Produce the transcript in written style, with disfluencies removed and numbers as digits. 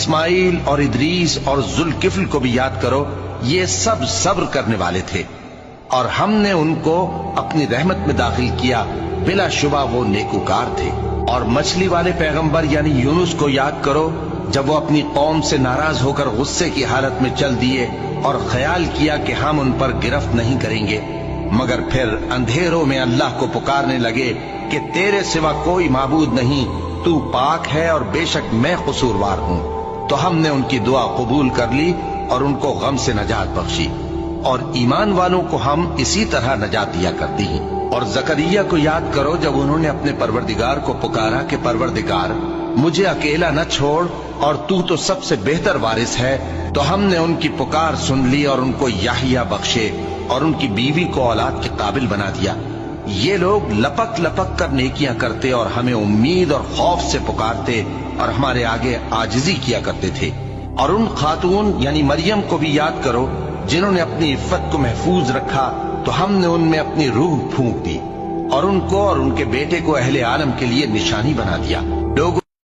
اسماعیل اور ادریس اور ذوالکفل کو بھی یاد کرو، یہ سب صبر کرنے والے تھے اور ہم نے ان کو اپنی رحمت میں داخل کیا، بلا شبہ وہ نیکوکار تھے۔ اور مچھلی والے پیغمبر یعنی یونس کو یاد کرو، جب وہ اپنی قوم سے ناراض ہو کر غصے کی حالت میں چل دیے اور خیال کیا کہ ہم ان پر گرفت نہیں کریں گے، مگر پھر اندھیروں میں اللہ کو پکارنے لگے کہ تیرے سوا کوئی معبود نہیں، تو پاک ہے اور بے شک میں قصوروار ہوں۔ تو ہم نے ان کی دعا قبول کر لی اور ان کو غم سے نجات بخشی، اور ایمان والوں کو ہم اسی طرح نجات دیا کرتی ہیں۔ اور زکریا کو یاد کرو، جب انہوں نے اپنے پروردگار کو پکارا کہ پروردگار مجھے اکیلا نہ چھوڑ اور تو سب سے بہتر وارث ہے، تو ہم نے ان کی پکار سن لی اور ان کو یحییٰ بخشے اور ان کی بیوی کو اولاد کے قابل بنا دیا۔ یہ لوگ لپک لپک کر نیکیاں کرتے اور ہمیں امید اور خوف سے پکارتے اور ہمارے آگے عاجزی کیا کرتے تھے۔ اور ان خاتون یعنی مریم کو بھی یاد کرو، جنہوں نے اپنی عفت کو محفوظ رکھا، تو ہم نے ان میں اپنی روح پھونک دی اور ان کو اور ان کے بیٹے کو اہل عالم کے لیے نشانی بنا دیا۔